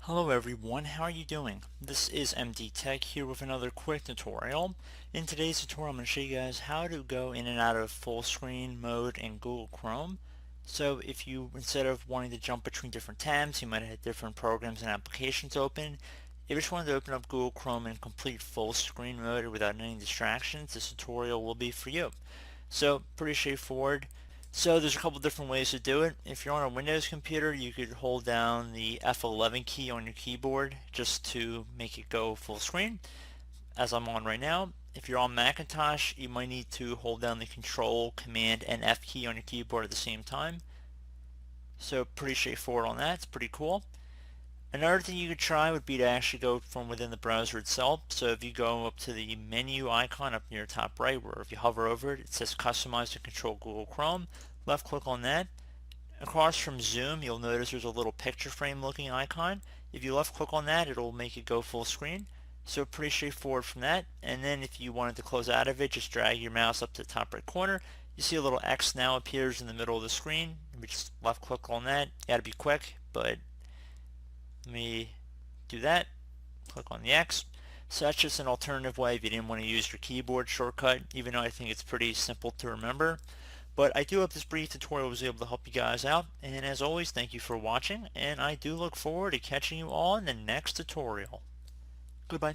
Hello everyone, how are you doing? This is MD Tech here with another quick tutorial. In today's tutorial I'm going to show you guys how to go in and out of full screen mode in Google Chrome. So if you, instead of wanting to jump between different tabs, you might have different programs and applications open. If you just wanted to open up Google Chrome in complete full screen mode without any distractions, this tutorial will be for you. So pretty straightforward. So there's a couple different ways to do it. If you're on a Windows computer, you could hold down the F11 key on your keyboard just to make it go full screen, as I'm on right now. If you're on Macintosh, you might need to hold down the Control, Command, and F key on your keyboard at the same time. So pretty straightforward on that. It's pretty cool. Another thing you could try would be to actually go from within the browser itself. So if you go up to the menu icon up near the top right, where if you hover over it, it says Customize to control Google Chrome. Left click on that. Across from Zoom, you'll notice there's a little picture frame looking icon. If you left click on that, it'll make it go full screen. So pretty straightforward from that. And then if you wanted to close out of it, just drag your mouse up to the top right corner. You see a little X now appears in the middle of the screen. We just left click on that. You gotta be quick, but let me do that. Click on the X. So that's just an alternative way if you didn't want to use your keyboard shortcut, even though I think it's pretty simple to remember. But I do hope this brief tutorial was able to help you guys out. And as always, thank you for watching, and I do look forward to catching you all in the next tutorial. Goodbye.